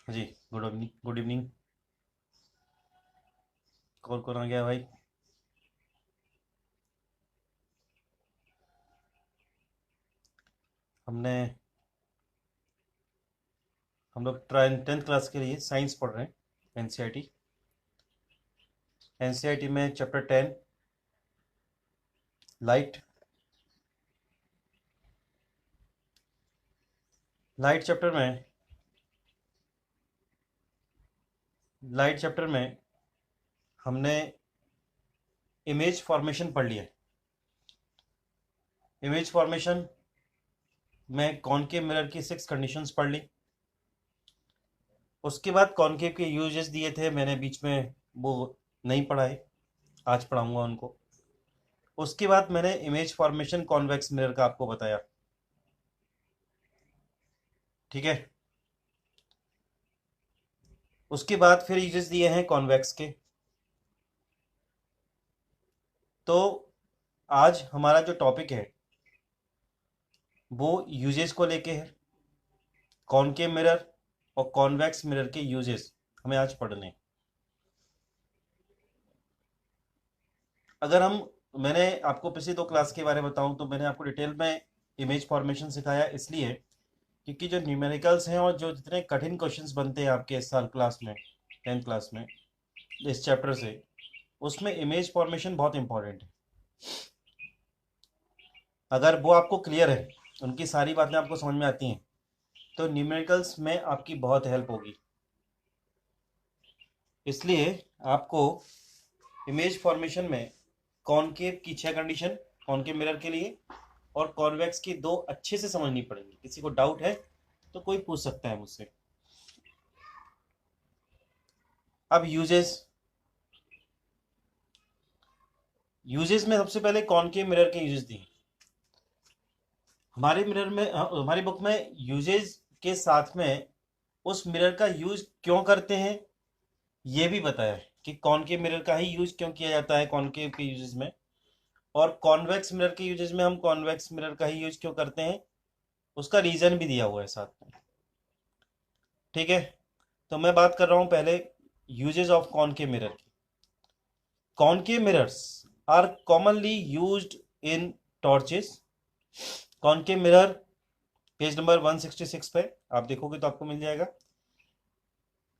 जी। Good evening, good evening. कौन कौन आ गया भाई? हमने हम लोग 10th क्लास के लिए साइंस पढ़ रहे हैं। एनसीईआरटी। एनसीईआरटी में चैप्टर 10, लाइट। लाइट चैप्टर में लाइट चैप्टर में हमने इमेज फॉर्मेशन पढ़ लिया। इमेज फॉर्मेशन में कॉनकेव मिरर की 6 कंडीशंस पढ़ ली। उसके बाद कॉनकेव के यूजेस दिए थे मैंने बीच में, वो नहीं पढ़ा है, आज पढ़ाऊंगा उनको। उसके बाद मैंने इमेज फॉर्मेशन कॉन्वेक्स मिरर का आपको बताया। ठीक है। उसके बाद फिर यूजेस दिए हैं कॉन्वेक्स के। तो आज हमारा जो टॉपिक है वो यूजेस को लेके है। कॉनकेव मिरर और कॉन्वेक्स मिरर के यूजेस हमें आज पढ़ने हैं। अगर हम मैंने आपको पिछली 2 क्लास के बारे में बताऊं तो मैंने आपको डिटेल में इमेज फॉर्मेशन सिखाया, इसलिए क्योंकि जो न्यूमेरिकल्स हैं और जो जितने कठिन क्वेश्चंस बनते हैं आपके इस साल क्लास में, 10th क्लास में, इस चैप्टर से, उसमें इमेज फॉर्मेशन बहुत इंपॉर्टेंट है। अगर वो आपको क्लियर है, उनकी सारी बातें आपको समझ में आती हैं, तो न्यूमेरिकल्स में आपकी बहुत हेल्प होगी। इसलिए आपको इमेज फॉर्मेशन में कॉनकेव की 6 कंडीशन कॉनकेव मिरर के लिए और कॉन्वेक्स की 2 अच्छे से समझनी पड़ेंगी। किसी को डाउट है तो कोई पूछ सकता है मुझसे। अब यूजेस यूजेस में सबसे पहले कॉनकेव मिरर के यूजेस दिए हमारे मिरर में, हमारी बुक में। यूजेस के साथ में उस मिरर का यूज क्यों करते हैं ये भी बताया है कि कॉनकेव मिरर का ही यूज क्यों किया जाता है कॉनकेव के यूजेस में, और कॉन्वेक्स मिरर के यूजेस में हम कॉन्वेक्स मिरर का ही यूज क्यों करते हैं उसका रीजन भी दिया हुआ है साथ में। ठीक है। तो मैं बात कर रहा हूं पहले यूजेस ऑफ कॉनकेव मिरर की। Concave mirrors are commonly used in torches. Concave mirror page number 166 पे आप देखोगे तो आपको मिल जाएगा।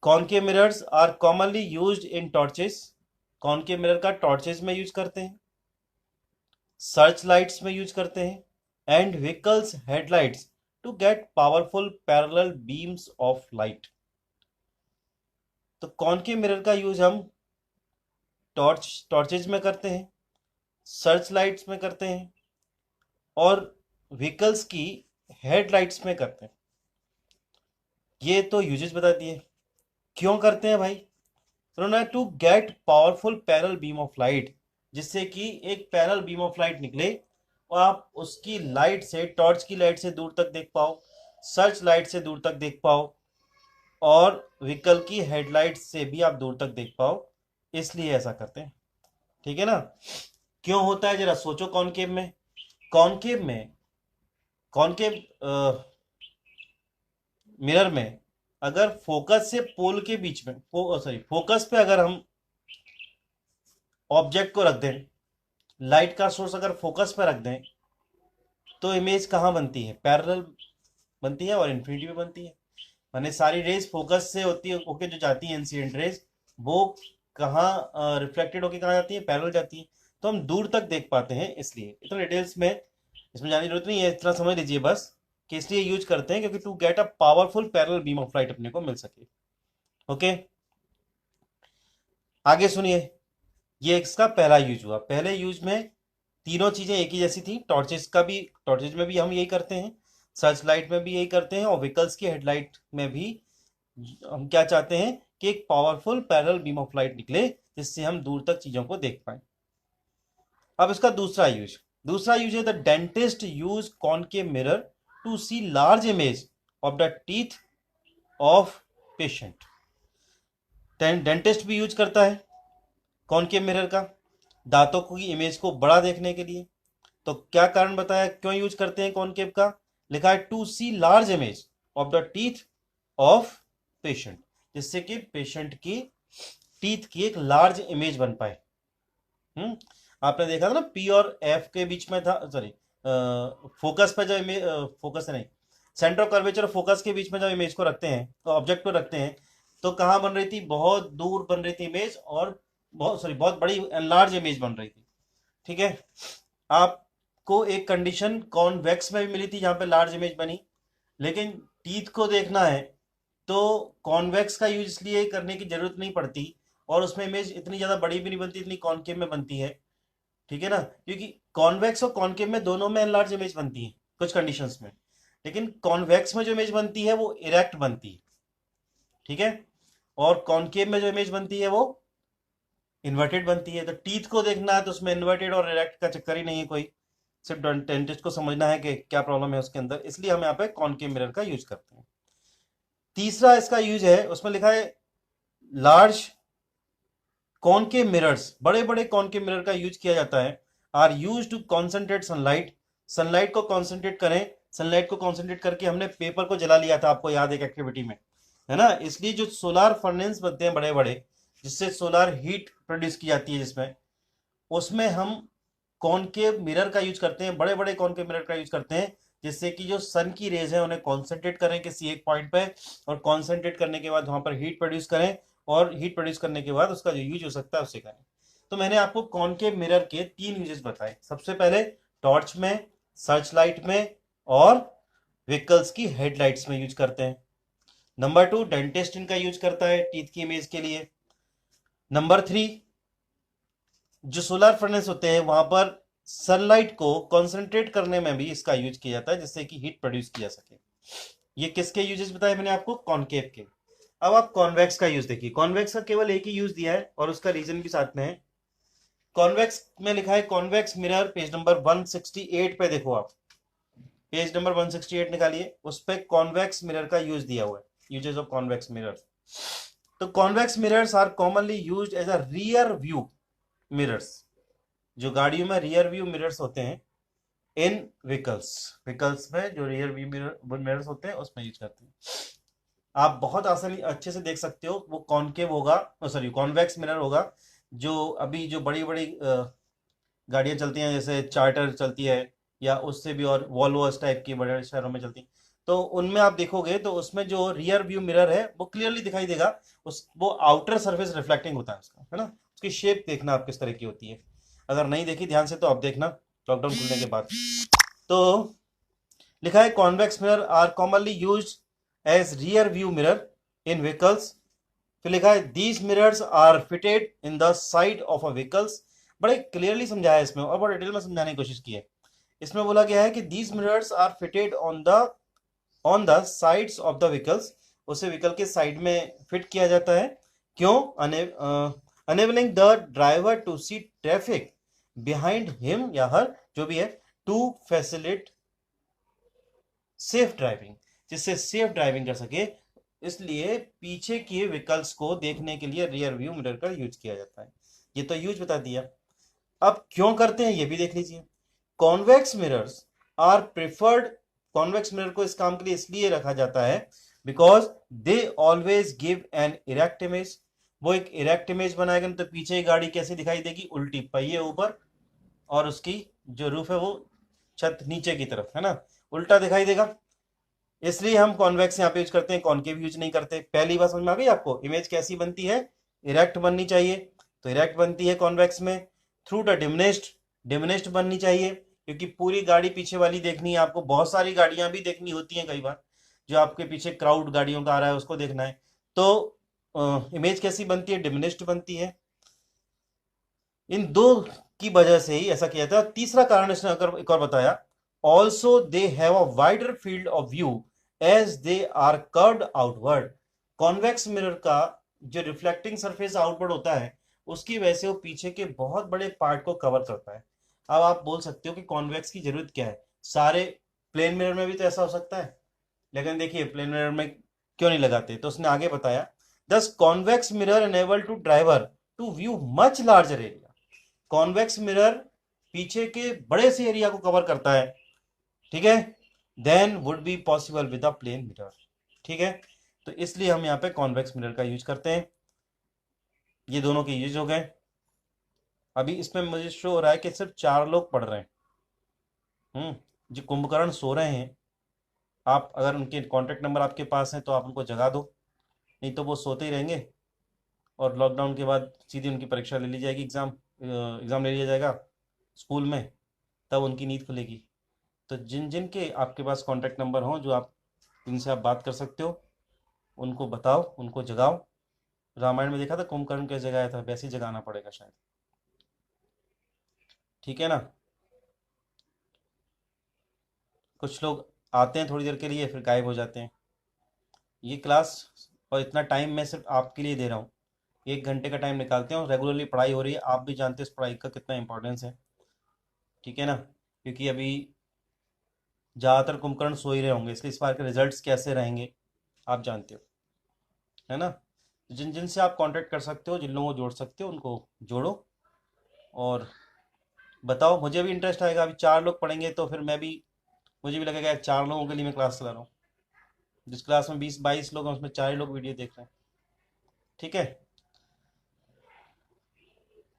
Concave mirrors are commonly used in torches. Concave mirror का टॉर्चेस में यूज करते हैं, सर्च लाइट्स में यूज करते हैं, and vehicles headlights to get powerful parallel beams of light. तो कॉनकेव मिरर का यूज हम टॉर्चेज में करते हैं, सर्च लाइट्स में करते हैं, और व्हीकल्स की हेडलाइट्स में करते हैं। ये तो यूजेस बता दिए। क्यों करते हैं भाई? उन्होंने to get powerful parallel beam of light, जिससे कि एक पैरेलल बीम ऑफ लाइट निकले और आप उसकी लाइट से, टॉर्च की लाइट से दूर तक देख पाओ, सर्च लाइट से दूर तक देख पाओ, और व्हीकल की हेडलाइट से भी आप दूर तक देख पाओ। इसलिए ऐसा करते हैं। ठीक है ना? क्यों होता है जरा सोचो। कॉनकेव में कॉनकेव मिरर में अगर फोकस से पोल के बीच में, सॉरी, फोकस पे अगर हम ऑब्जेक्ट को रख दें, लाइट का सोर्स अगर फोकस पे रख दें, तो इमेज कहाँ बनती है? पैरेलल बनती है और इन्फिनिटी में बनती है। माने सारी रेज फोकस से होती है, ओके, जो जाती है इंसिडेंट रेज, वो कहाँ रिफ्लेक्टेड होके कहाँ जाती है? पैरेलल जाती है। तो हम दूर तक देख पाते हैं। इसलिए इतना डिटेल्स में इसमें जाने की जरूरत नहीं है, इतना समझ लीजिए बस कि इसलिए यूज करते हैं क्योंकि to get a powerful parallel beam of light अपने को मिल सके। ओके, आगे सुनिए। ये इसका पहला यूज हुआ। पहले यूज में तीनों चीजें एक ही जैसी थी। टॉर्चेज में भी हम यही करते हैं, सर्च लाइट में भी यही करते हैं, और व्हीकल्स की हेडलाइट में भी हम क्या चाहते हैं कि एक powerful parallel beam of light निकले जिससे हम दूर तक चीजों को देख पाए। अब इसका दूसरा यूज है the dentist use concave mirror to see large image of the teeth of patient. Dentist भी यूज करता है कॉनकेव मिरर का दांतों की इमेज को बड़ा देखने के लिए। तो क्या कारण बताया क्यों यूज करते हैं कॉनकेव का? लिखा है to see large image of the teeth of patient, जिससे कि पेशेंट की टीथ की एक लार्ज इमेज बन पाए। आपने देखा था ना, पी और एफ के बीच में था, सॉरी, फोकस पे जो इमेज, फोकस नहीं, सेंटर ऑफ कर्वेचर और फोकस के बीच में जब इमेज को रखते हैं, तो ऑब्जेक्ट को रखते हैं, तो कहाँ बन रही थी, बहुत दूर बन रही थी इमेज, और बहुत बड़ी लार्ज इमेज बन रही थी। ठीक है, आपको एक कंडीशन कॉन्वेक्स में भी मिली थी जहां पे लार्ज इमेज बनी, लेकिन टीथ को देखना है तो कॉन्वेक्स का यूज इसलिए करने की जरूरत नहीं पड़ती, और उसमें इमेज इतनी ज्यादा बड़ी भी नहीं बनती, इतनी कॉनकेव में बनती है। ठीक है ना, क्योंकि कॉन्वेक्स और कॉनकेव में दोनों में लार्ज इमेज बनती है कुछ कंडीशंस में, लेकिन कॉन्वेक्स में जो इमेज बनती है वो इरेक्ट बनती है। ठीक है, और कॉनकेव में जो इमेज बनती है वो इन्वर्टेड बनती है। तो टीथ को देखना है तो उसमें इन्वर्टेड और इरेक्ट का चक्कर ही नहीं है कोई, सिर्फ डेंटिस्ट को समझना है कि क्या प्रॉब्लम है उसके अंदर, इसलिए हम यहाँ पे कॉनकेव मिरर का यूज करते हैं। तीसरा इसका यूज है, उसमें लिखा है लार्ज कॉनकेव मिरर्स, बड़े बड़े कॉनकेव मिरर का यूज किया जाता है, are used to concentrate sunlight, sunlight को कॉन्सेंट्रेट करें, सनलाइट को कॉन्सेंट्रेट करके हमने पेपर को जला लिया था, आपको याद है एक एक्टिविटी में, है ना। इसलिए जो सोलार फर्नेस बनते हैं बड़े बड़े, जिससे सोलार हीट प्रोड्यूस की जाती है, जिसमें उसमें हम कॉनकेव मिरर का यूज करते हैं, बड़े बड़े कॉनकेव मिरर का यूज करते हैं, जिससे कि जो सन की रेज है उन्हें कॉन्सेंट्रेट करें किसी एक पॉइंट पे, और कॉन्सेंट्रेट करने के बाद वहां पर हीट प्रोड्यूस करें, और हीट प्रोड्यूस करने के बाद उसका जो यूज हो सकता है उसे करें। तो मैंने आपको कॉनकेव मिरर के 3 यूजेस बताए। सबसे पहले टॉर्च में, सर्च लाइट में, और व्हीकल्स की हेडलाइट्स में यूज करते हैं। नंबर 2, डेंटिस्ट इनका यूज करता है टीथ की इमेज के लिए। नंबर 3, जो सोलर फर्नेस होते हैं वहां पर सनलाइट को कंसंट्रेट करने में भी इसका यूज किया जाता है, जिससे कि हीट प्रोड्यूस किया सके। ये किसके यूजेस बताए मैंने आपको, कॉनकेव के। अब आप कॉन्वेक्स का यूज देखिए, कॉन्वेक्स का केवल एक ही यूज दिया है और उसका रीजन भी साथ में है। कॉन्वेक्स में लिखा है कॉन्वेक्स मिरर, पेज नंबर 168 पे देखो आप, पेज नंबर 168 निकालिए, उस पे कॉन्वेक्स मिरर का यूज दिया हुआ है, यूजेस ऑफ कॉन्वेक्स मिरर। तो convex mirrors are commonly used as a rear view mirrors, जो गाड़ियों में रियर व्यू मिरर्स होते हैं, इन व्हीकल्स, व्हीकल्स में जो रियर व्यू मिरर्स होते हैं उसमें यूज करते हैं। आप बहुत आसानी अच्छे से देख सकते हो, वो कॉनकेव होगा, सॉरी कॉन्वेक्स मिरर होगा, जो अभी जो बड़ी बड़ी गाड़ियां चलती हैं, जैसे चार्टर चलती है, या उससे भी और वॉल्वो इस टाइप की बड़े शहरों में चलती, तो उनमें आप देखोगे तो उसमें जो रियर व्यू मिरर है वो क्लियरली दिखाई देगा, उस वो आउटर सरफेस रिफ्लेक्टिंग होता है उसका, है ना। उसकी शेप देखना आप किस तरह की होती है, अगर नहीं देखी ध्यान से तो आप देखना लॉकडाउन खुलने के बाद। तो लिखा है convex mirror are commonly used as rear view mirror in vehicles. फिर लिखा है these mirrors are fitted in the side of a vehicles, बड़े क्लियरली समझाया है इसमें और बड़े डिटेल में समझाने की कोशिश की है। इसमें बोला गया है कि these mirrors are fitted on the sides of the vehicles, उसे व्हीकल के साइड में फिट किया जाता है। क्यों, enabling the driver to see traffic behind him या हर, जो भी है, टू फैसिलिट सेफ ड्राइविंग, जिससे सेफ ड्राइविंग कर सके, इसलिए पीछे के व्हीकल्स को देखने के लिए रियर व्यू मिरर का यूज किया जाता है। ये तो यूज बता दिया, अब क्यों करते हैं ये भी देख लीजिए। Convex mirrors are preferred, convex mirror को इस काम के लिए इसलिए रखा जाता है because they always give an erect image, वो एक इरेक्ट इमेज बनाएगा, तो पीछे गाड़ी कैसे दिखाई देगी, उल्टी, पहिए ऊपर और उसकी जो रूफ है वो छत नीचे की तरफ, है ना, उल्टा दिखाई देगा, इसलिए हम कॉन्वेक्स यहाँ पे यूज करते हैं, कॉनकेव यूज नहीं करते। पहली बात समझ में आ गई आपको, इमेज कैसी बनती है, इरेक्ट बननी चाहिए, तो इरेक्ट बनती है कॉन्वेक्स में। थ्रू द डिमिनिश्ड, डिमिनिश्ड बननी चाहिए, क्योंकि पूरी गाड़ी पीछे वाली देखनी है आपको, बहुत सारी गाड़ियां भी देखनी होती हैं कई बार, जो आपके पीछे क्राउड गाड़ियों का आ रहा है उसको देखना है, तो इमेज कैसी बनती है, डिमिनिश्ड बनती है। इन दो की वजह से ही ऐसा किया था। तीसरा कारण इसने अगर एक और बताया, also they have a wider field of view as they are curved outward, convex mirror का जो रिफ्लेक्टिंग सरफेस आउटवर्ड होता है उसकी वजह से वो पीछे के बहुत बड़े पार्ट को कवर करता है। अब आप बोल सकते हो कि कॉन्वेक्स की जरूरत क्या है, सारे प्लेन मिरर में भी तो ऐसा हो सकता है, लेकिन देखिए प्लेन मिरर में क्यों नहीं लगाते, तो उसने आगे बताया, thus convex mirror enable to driver to view much larger area, convex mirror पीछे के बड़े से एरिया को कवर करता है, ठीक है, than would be possible with a plane mirror. ठीक है, तो इसलिए हम यहाँ पे कॉन्वेक्स मिरर का यूज करते हैं। ये दोनों के यूज हो गए। अभी इसमें मुझे शो हो रहा है कि सिर्फ 4 लोग पढ़ रहे हैं। जो कुंभकर्ण सो रहे हैं, आप अगर उनके कॉन्टेक्ट नंबर आपके पास है तो आप उनको जगा दो, नहीं तो वो सोते ही रहेंगे और लॉकडाउन के बाद सीधी उनकी परीक्षा ले ली जाएगी, एग्ज़ाम ले लिया जाएगा स्कूल में, तब उनकी नींद खुलेगी। तो जिन जिन के आपके पास कॉन्टैक्ट नंबर हों, जो आप जिनसे आप बात कर सकते हो, उनको बताओ, उनको जगाओ। रामायण में देखा था कुंभकर्ण कैसे जगाया था, वैसे ही जगाना पड़ेगा शायद। ठीक है ना। कुछ लोग आते हैं थोड़ी देर के लिए फिर गायब हो जाते हैं। ये क्लास और इतना टाइम मैं सिर्फ आपके लिए दे रहा हूँ। 1 घंटे का टाइम निकालते हैं और रेगुलरली पढ़ाई हो रही है। आप भी जानते हैं इस पढ़ाई का कितना इंपॉर्टेंस है। ठीक है ना। क्योंकि अभी ज़्यादातर कुंभकर्ण सो ही रहे होंगे, इसलिए इस बार के रिजल्ट्स कैसे रहेंगे आप जानते हो, है ना। जिन जिन से आप कांटेक्ट कर सकते हो, जिन लोगों को जोड़ सकते हो, उनको जोड़ो और बताओ। मुझे भी इंटरेस्ट आएगा। अभी 4 लोग पढ़ेंगे तो फिर मुझे भी लगेगा यार, 4 लोगों के लिए मैं क्लास चला रहा हूँ। जिस क्लास में 20-22 लोग हैं उसमें 4 ही लोग वीडियो देख रहे हैं। ठीक है,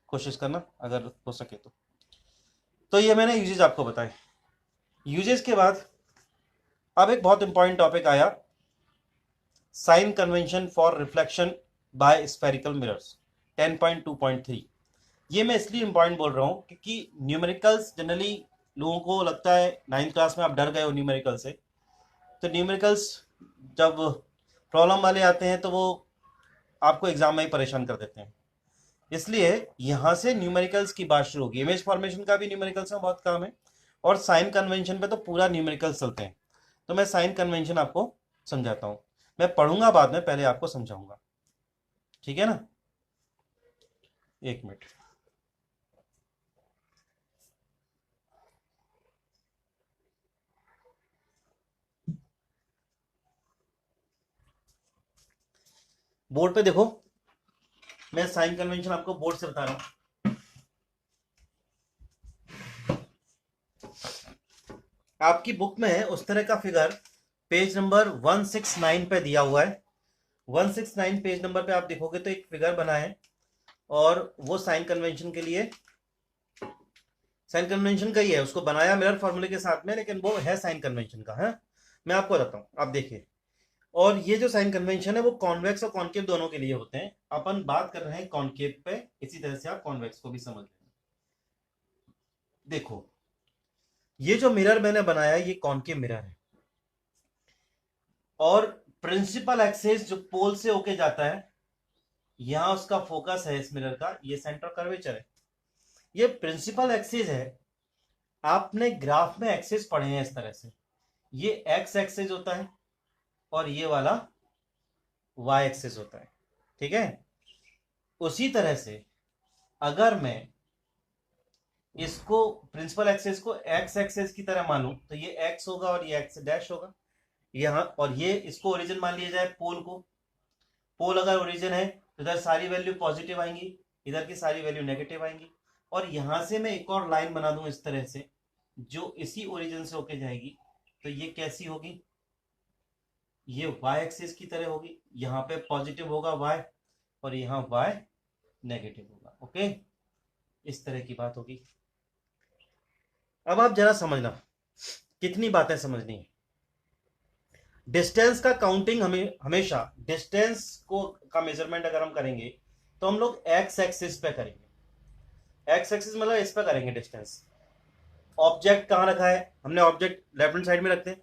कोशिश करना अगर हो सके तो ये मैंने यूजेज आपको बताए। यूजेज के बाद अब एक बहुत इंपॉर्टेंट टॉपिक आया, sign convention for reflection by spherical mirrors 10.2.3। ये मैं इसलिए इंपॉर्टेंट बोल रहा हूँ क्योंकि न्यूमेरिकल्स जनरली लोगों को लगता है 9th क्लास में आप डर गए हो न्यूमेरिकल से। तो न्यूमेरिकल्स जब प्रॉब्लम वाले आते हैं तो वो आपको एग्जाम में ही परेशान कर देते हैं। इसलिए यहाँ से न्यूमेरिकल्स की बात शुरू होगी। इमेज फॉर्मेशन का भी न्यूमेरिकल्स में बहुत काम है और साइन कन्वेंशन पे तो पूरा न्यूमेरिकल्स चलते हैं। तो मैं साइन कन्वेंशन आपको समझाता हूँ। मैं पढ़ूंगा बाद में, पहले आपको समझाऊंगा। ठीक है ना। 1 मिनट। बोर्ड पे देखो, मैं साइन कन्वेंशन आपको बोर्ड से बता रहा हूँ। आपकी बुक में उस तरह का फिगर पेज नंबर 169 पे दिया हुआ है। 169 पेज नंबर पे आप देखोगे तो एक फिगर बना है और वो साइन कन्वेंशन के लिए, साइन कन्वेंशन का ही है। उसको बनाया मिरर फॉर्मूले के साथ में, लेकिन वो है साइन कन्वेंशन का है। मैं आपको बताता हूँ, आप देखिए। और ये जो साइन कन्वेंशन है वो कॉन्वेक्स और कॉन्केव दोनों के लिए होते हैं। अपन बात कर रहे हैं कॉन्केव पे, इसी तरह से आप कॉन्वेक्स को भी समझ लें। देखो, ये जो मिरर मैंने बनाया ये कॉन्केव मिरर है और प्रिंसिपल एक्सिस जो पोल से होके जाता है, यहां उसका फोकस है इस मिरर का, ये सेंटर कर्वेचर है। ये प्रिंसिपल एक्सिस है। आपने ग्राफ में एक्सिस पढ़े हैं इस तरह से, ये एक्स एक्सिस होता है और ये वाला वाई एक्सिस होता है। ठीक है। उसी तरह से अगर मैं इसको प्रिंसिपल एक्सिस को एक्स एक्सिस की तरह मानूं तो ये एक्स होगा और ये एक्स डैश होगा यहां, और ये इसको ओरिजिन मान लिया जाए पोल को। पोल अगर ओरिजिन है तो इधर सारी वैल्यू पॉजिटिव आएंगी, इधर की सारी वैल्यू नेगेटिव आएंगी। और यहां से मैं एक और लाइन बना दूं इस तरह से जो इसी ओरिजिन से होके जाएगी। तो ये कैसी होगी, ये वाई एक्सिस की तरह होगी। यहाँ पे पॉजिटिव होगा वाई और यहाँ वाई नेगेटिव होगा। ओके, इस तरह की बात होगी। अब आप जरा समझना, कितनी बातें समझनी है। डिस्टेंस का काउंटिंग हमें हमेशा डिस्टेंस को का मेजरमेंट अगर हम करेंगे तो हम लोग एक्स एक्सिस पे करेंगे। एक्स एक्सिस मतलब इस पे करेंगे डिस्टेंस। ऑब्जेक्ट कहाँ रखा है, हमने ऑब्जेक्ट लेफ्ट हैंड साइड में रखते हैं।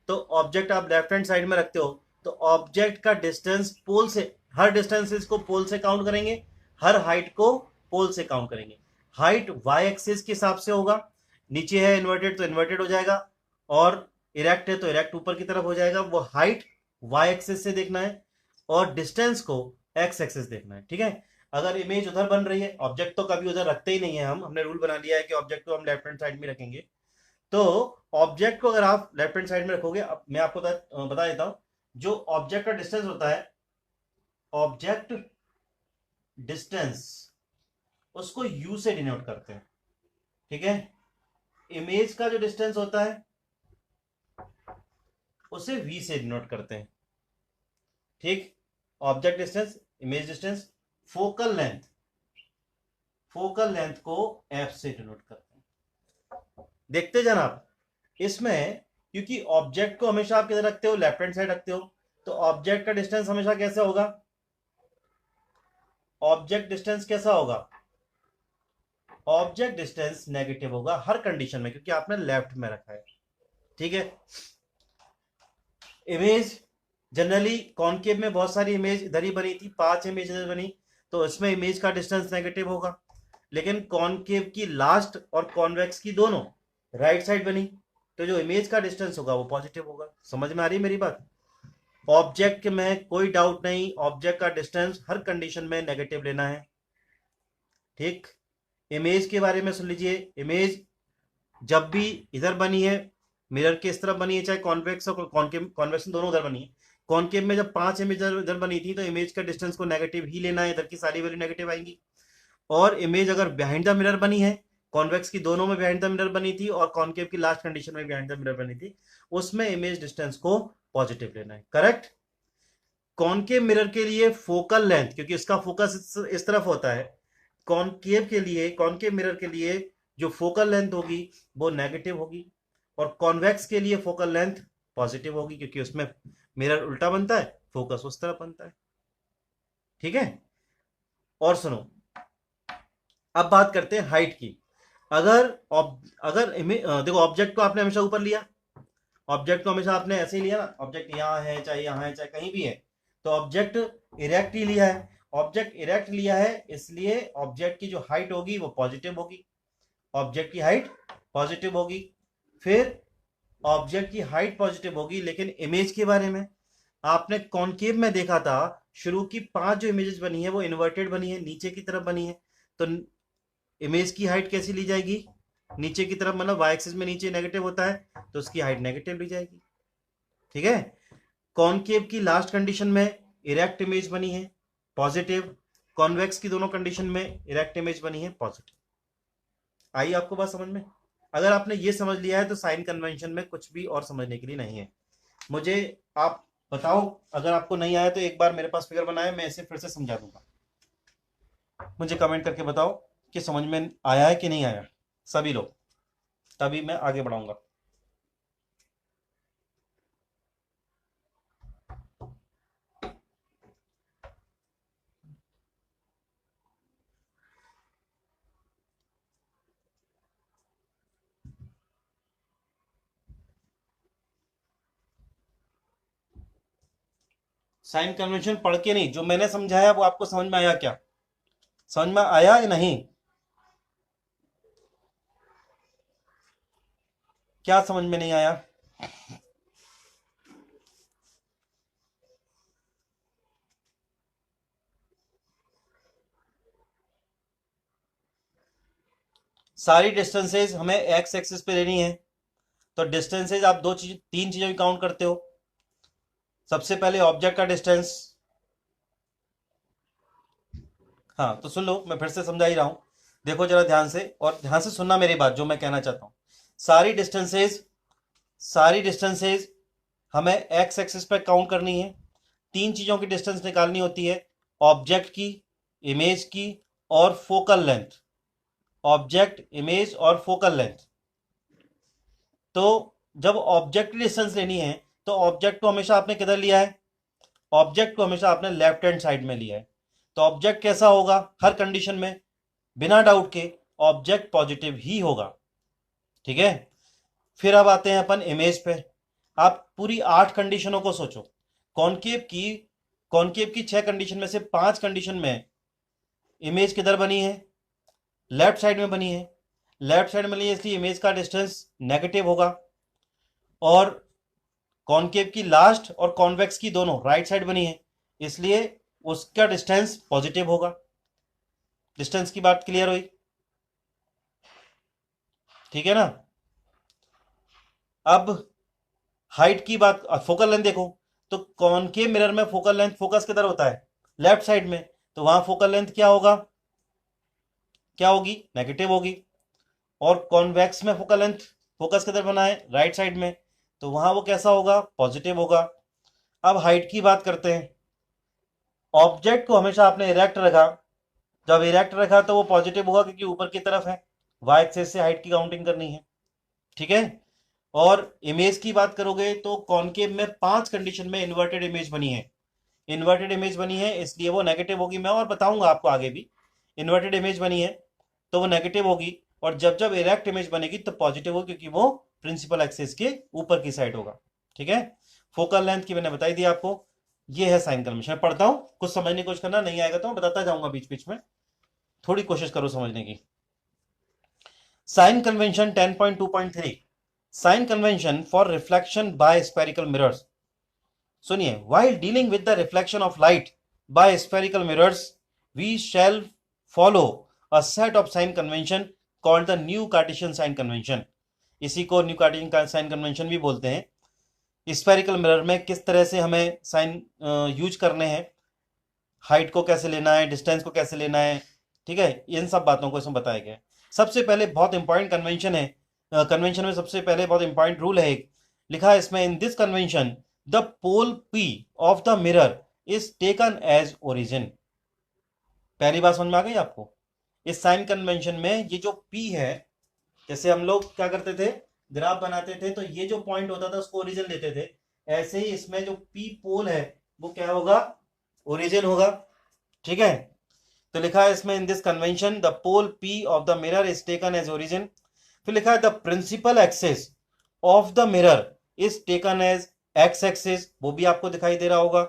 तो ऑब्जेक्ट आप लेफ्ट हैंड साइड में रखते हो तो ऑब्जेक्ट का डिस्टेंस पोल से, हर डिस्टेंसेस को पोल से काउंट करेंगे, हर हाइट को पोल से काउंट करेंगे। हाइट वाई एक्सिस के हिसाब से होगा, नीचे है इन्वर्टेड तो इन्वर्टेड हो जाएगा, और इरेक्ट है तो इरेक्ट ऊपर की तरफ हो जाएगा। वो हाइट वाई एक्सिस से देखना है और डिस्टेंस को एक्स एक्सिस देखना है। ठीक है। अगर इमेज उधर बन रही है, ऑब्जेक्ट तो कभी उधर रखते ही नहीं है, हमने रूल बना लिया है कि ऑब्जेक्ट को हम लेफ्ट हैंड साइड में रखेंगे। तो ऑब्जेक्ट को अगर आप लेफ्ट हैंड साइड में रखोगे, अब मैं आपको बता देता हूं, जो ऑब्जेक्ट का डिस्टेंस होता है, ऑब्जेक्ट डिस्टेंस, उसको यू से डिनोट करते हैं। ठीक है। इमेज का जो डिस्टेंस होता है उसे वी से डिनोट करते हैं। ठीक, object distance, image distance, focal length, focal length को एफ से डिनोट करते हैं। देखते जनाब, इसमें क्योंकि ऑब्जेक्ट को हमेशा आप किधर रखते हो, लेफ्ट हैंड साइड रखते हो, तो ऑब्जेक्ट का डिस्टेंस हमेशा कैसे होगा, ऑब्जेक्ट डिस्टेंस कैसा होगा, ऑब्जेक्ट डिस्टेंस नेगेटिव होगा हर कंडीशन में, क्योंकि आपने लेफ्ट में रखा है। ठीक है, इमेज जनरली कॉनकेव में बहुत सारी इमेज इधर ही बनी थी, 5 इमेज इधर बनी, तो इसमें इमेज का डिस्टेंस नेगेटिव होगा। लेकिन कॉनकेव की लास्ट और कॉन्वेक्स की दोनों राइट साइड बनी, तो जो इमेज का डिस्टेंस होगा वो पॉजिटिव होगा। समझ में आ रही है मेरी बात? ऑब्जेक्ट में कोई डाउट नहीं, ऑब्जेक्ट का डिस्टेंस हर कंडीशन में नेगेटिव लेना है। ठीक, इमेज के बारे में सुन लीजिए, इमेज जब भी इधर बनी है, मिरर के इस तरफ बनी है, चाहे कॉन्वेक्स और कॉनकेव, कॉन्वेक्शन दोनों उधर बनी है, कॉनकेव में जब 5 इमेज इधर बनी थी तो इमेज का डिस्टेंस को नेगेटिव ही लेना है, इधर की सारी वैल्यू नेगेटिव आएंगी। और इमेज अगर बिहाइंड द मिरर बनी है, कॉन्वेक्स की दोनों में बिहाइंड द मिरर बनी थी और कॉनकेव की लास्ट कंडीशन में बिहाइंड द मिरर बनी थी, उसमें इमेज डिस्टेंस को पॉजिटिव लेना है। करेक्ट। कॉनकेव मिरर के लिए फोकल लेंथ, क्योंकि इसका फोकस इस तरफ होता है, कॉनकेव के लिए, कॉनकेव मिरर के लिए जो फोकल लेंथ होगी वो नेगेटिव होगी, और कॉन्वेक्स के लिए फोकल लेंथ पॉजिटिव होगी, क्योंकि उसमें मिरर उल्टा बनता है, फोकस उस तरफ बनता है। ठीक है, और सुनो, अब बात करते हैं हाइट की। अगर देखो, ऑब्जेक्ट को आपने हमेशा ऊपर लिया, ऑब्जेक्ट को हमेशा आपने ऐसे ही लिया ना, ऑब्जेक्ट यहाँ है चाहे यहाँ है चाहे कहीं भी है, तो ऑब्जेक्ट इरेक्ट ही लिया है, ऑब्जेक्ट इरेक्ट लिया है, इसलिए ऑब्जेक्ट की जो हाइट होगी वो पॉजिटिव होगी, ऑब्जेक्ट की हाइट पॉजिटिव होगी। फिर ऑब्जेक्ट की हाइट पॉजिटिव होगी, लेकिन इमेज के बारे में आपने कॉनकेव में देखा था, शुरू की 5 जो इमेजेस बनी है वो इन्वर्टेड बनी है, नीचे की तरफ बनी है, तो इमेज की हाइट कैसी ली जाएगी, नीचे की तरफ, मतलब वाई एक्सिस में नीचे नेगेटिव होता है तो उसकी हाइट नेगेटिव ली जाएगी। ठीक है, कॉनकेव की लास्ट कंडीशन में इरेक्ट इमेज बनी है पॉजिटिव, कॉन्वेक्स की दोनों कंडीशन में इरेक्ट इमेज बनी है पॉजिटिव। आई आपको बात समझ में? अगर आपने ये समझ लिया है तो साइन कन्वेंशन में कुछ भी और समझने के लिए नहीं है। मुझे आप बताओ, अगर आपको नहीं आया तो एक बार मेरे पास फिगर बनाए, मैं इसे फिर से समझा दूंगा। मुझे कमेंट करके बताओ कि समझ में आया है कि नहीं आया, सभी लोग, तभी मैं आगे बढ़ाऊंगा। साइन कन्वेंशन पढ़ के नहीं, जो मैंने समझाया वो आपको समझ में आया क्या, समझ में आया या नहीं, क्या समझ में नहीं आया? सारी डिस्टेंसेज हमें एक्स एक्सिस पे लेनी है, तो डिस्टेंसेज आप 3 चीजों की काउंट करते हो। सबसे पहले ऑब्जेक्ट का डिस्टेंस, हाँ तो सुन लो, मैं फिर से समझा ही रहा हूं, देखो जरा ध्यान से, और ध्यान से सुनना मेरी बात जो मैं कहना चाहता हूं। सारी डिस्टेंसेज हमें एक्स एक्सिस पे काउंट करनी है। 3 चीजों की डिस्टेंस निकालनी होती है, ऑब्जेक्ट की, इमेज की और फोकल लेंथ, ऑब्जेक्ट, इमेज और फोकल लेंथ। तो जब ऑब्जेक्ट की डिस्टेंस लेनी है तो ऑब्जेक्ट को हमेशा आपने किधर लिया है, ऑब्जेक्ट को हमेशा आपने लेफ्ट हैंड साइड में लिया है, तो ऑब्जेक्ट कैसा होगा हर कंडीशन में, बिना डाउट के ऑब्जेक्ट पॉजिटिव ही होगा। ठीक है, फिर अब आते हैं अपन इमेज पे। आप पूरी 8 कंडीशनों को सोचो, कॉनकेव की कॉनकेव की 6 कंडीशन में से 5 कंडीशन में इमेज किधर बनी है, लेफ्ट साइड में बनी है, लेफ्ट साइड में बनी है इसलिए इमेज का डिस्टेंस नेगेटिव होगा, और कॉनकेव की लास्ट और कॉन्वेक्स की दोनों राइट साइड बनी है, इसलिए उसका डिस्टेंस पॉजिटिव होगा। डिस्टेंस की बात क्लियर हुई? ठीक है ना। अब हाइट की बात, फोकल लेंथ देखो, तो कॉनकेव मिरर में फोकल लेंथ, फोकस किधर होता है, लेफ्ट साइड में, तो वहां फोकल लेंथ क्या होगा, क्या होगी, नेगेटिव होगी। और कॉन्वेक्स में फोकल लेंथ, फोकस किधर बना है, राइट साइड में, तो वहां वो कैसा होगा, पॉजिटिव होगा। अब हाइट की बात करते हैं, ऑब्जेक्ट को हमेशा आपने इरेक्ट रखा, जब इरेक्ट रखा तो वो पॉजिटिव होगा क्योंकि ऊपर की तरफ है, वाई एक्सेस से हाइट की काउंटिंग करनी है, ठीक है। और इमेज की बात करोगे तो कॉनकेव में 5 कंडीशन में इन्वर्टेड इमेज बनी है, इन्वर्टेड इमेज बनी है इसलिए वो नेगेटिव होगी, मैं और बताऊंगा आपको आगे भी। इन्वर्टेड इमेज बनी है तो वो नेगेटिव होगी, और जब जब इरेक्ट इमेज बनेगी तो पॉजिटिव होगी क्योंकि वो प्रिंसिपल एक्सिस के ऊपर की साइड होगा, ठीक है। फोकल लेंथ की मैंने बताई दी आपको। ये है साइन कन्वेंशन। पढ़ता हूं, कुछ समझने की कोशिश करना, नहीं आएगा तो मैं बताता जाऊंगा बीच बीच में, थोड़ी कोशिश करो समझने की। Sign convention 10.2.3, sign convention for reflection by spherical mirrors. सुनिए, while dealing with the reflection of light by spherical mirrors, we shall follow a set of sign convention called the new Cartesian sign convention। इसी को new Cartesian sign convention भी बोलते हैं। Spherical mirror में किस तरह से हमें साइन यूज करने हैं, हाइट को कैसे लेना है, डिस्टेंस को कैसे लेना है, ठीक है, इन सब बातों को इसमें बताया गया है। सबसे पहले बहुत इंपॉर्टेंट कन्वेंशन है, कन्वेंशन में सबसे पहले बहुत इंपॉर्टेंट रूल है एक, लिखा है इसमें, in this convention the pole P of the mirror is taken as origin. पहली बात समझ में आ गई आपको? इस साइन कन्वेंशन में ये जो पी है, जैसे हम लोग क्या करते थे, ग्राफ बनाते थे तो ये जो पॉइंट होता था उसको ओरिजिन लेते थे, ऐसे ही इसमें जो पी पोल है वो क्या होगा, ओरिजिन होगा, ठीक है। तो लिखा है इसमें, in this convention the pole P of the mirror is taken as origin. फिर लिखा है the principal axis of the mirror is taken as X axis, वो भी आपको दिखाई दे रहा होगा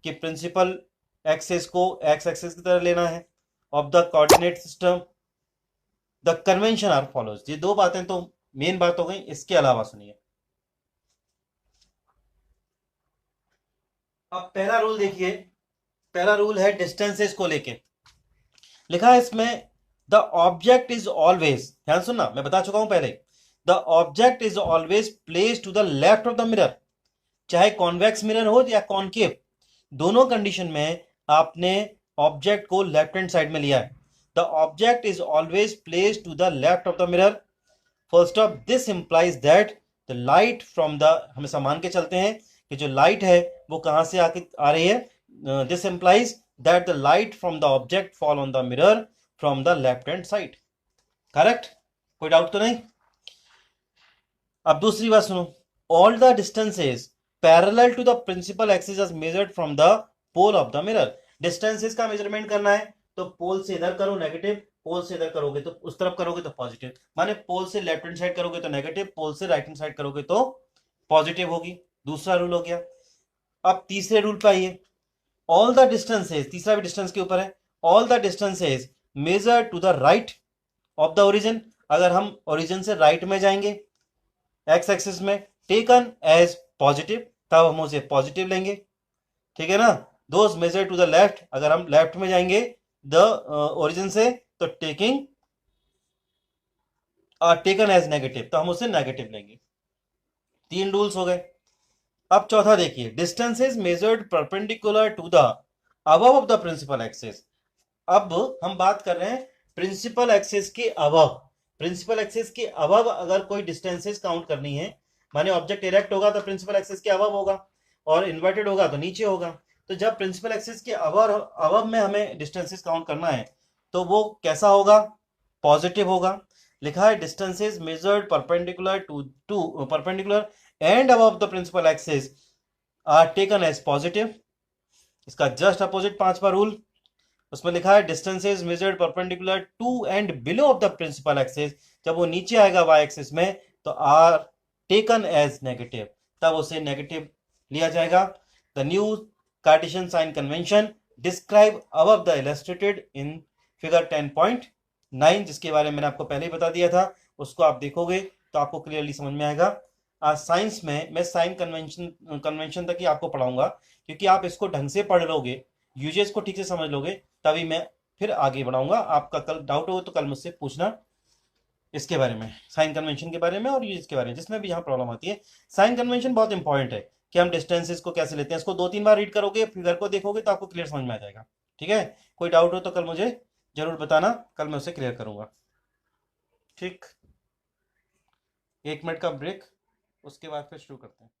कि प्रिंसिपल एक्सिस को एक्स एक्सिस की तरह लेना है of the coordinate system. The convention are follows. ये दो बातें तो मेन बात हो गई, इसके अलावा सुनिए, अब पहला रूल देखिए, पहला रूल है डिस्टेंसेस को लेके। लिखा है इसमें, द ऑब्जेक्ट इज ऑलवेज, ध्यान सुनना, मैं बता चुका हूं पहले, the object is always place to the left of the mirror, चाहे कॉन्वेक्स मिरर हो या कॉनकेव, दोनों कंडीशन में आपने ऑब्जेक्ट को लेफ्ट हैंड साइड में लिया है। The object is always place to the left of the mirror. First of this implies that the light from the, हमेशा मान के चलते हैं कि जो लाइट है वो कहां से आके आ रही है, this implies that the light from the object fall on the mirror from the left hand side. Correct? कोई डाउट तो नहीं? अब दूसरी बात सुनो, all the distances parallel to the principal axis as measured from the pole of the mirror. Distances का measurement करना है तो पोल से इधर करो नेगेटिव, पोल से इधर करोगे तो उस तरफ करोगे तो पॉजिटिव, माने पोल से लेफ्ट हैंड साइड करोगे तो नेगेटिव, पोल से राइट हैंड साइड करोगे तो पॉजिटिव होगी। दूसरा रूल हो गया। अब तीसरे रूल पे आइए, ऑल द डिस्टेंसेस, तीसरा भी डिस्टेंस के ऊपर है, all the distances measure to the right of the origin. अगर हम ओरिजिन से राइट में जाएंगे एक्स एक्सिस में, टेकन एज पॉजिटिव, तब हम उसे पॉजिटिव लेंगे, ठीक है ना। Those measure to the left, अगर हम लेफ्ट में जाएंगे द ओरिजिन से तो टेकन एज नेगेटिव, तो हम उसे नेगेटिव लेंगे। 3 रूल्स हो गए। अब चौथा देखिए, distance is measured perpendicular to the above of the principal axis. अब हम बात कर रहे हैं प्रिंसिपल एक्सिस के अबव, प्रिंसिपल एक्सिस के अबव अगर कोई डिस्टेंसेस काउंट करनी है, माने ऑब्जेक्ट इरेक्ट होगा तो प्रिंसिपल एक्सिस के अबव होगा, और इन्वर्टेड होगा तो नीचे होगा। तो जब प्रिंसिपल एक्सिस के अबव में हमें डिस्टेंसेस काउंट करना है तो वो कैसा होगा, पॉजिटिव होगा। लिखा है distances measured perpendicular to perpendicular and above the principal axis are taken as positive. इसका जस्ट अपोजिट पांचवा रूल, उसमें लिखा है distances measured perpendicular to and below of the principal axis, जब वो नीचे आएगा वाई एक्सिस में तो आर टेकन एज नेगेटिव, तब उसे नेगेटिव लिया जाएगा। The new Cartesian sign convention describe above the illustrated in figure 10.9, जिसके बारे में मैंने आपको पहले ही बता दिया था, उसको आप देखोगे तो आपको क्लियरली समझ में आएगा। आज साइंस में मैं साइन कन्वेंशन तक ही आपको पढ़ाऊंगा, क्योंकि आप इसको ढंग से पढ़ लोगे, यूजेस को ठीक से समझ लोगे, तभी मैं फिर आगे बढ़ाऊंगा। आपका कल डाउट हो तो कल मुझसे पूछना इसके बारे में, साइन कन्वेंशन के बारे में और यूजेस के बारे में, जिसमें भी यहाँ प्रॉब्लम आती है। साइन कन्वेंशन बहुत इंपॉर्टेंट है कि हम डिस्टेंसेस को कैसे लेते हैं, इसको 2-3 बार रीड करोगे, फिगर को देखोगे तो आपको क्लियर समझ में आ जाएगा, ठीक है। कोई डाउट हो तो कल मुझे जरूर बताना, कल मैं उसे क्लियर करूंगा, ठीक। 1 मिनट का ब्रेक, उसके बाद फिर शुरू करते हैं।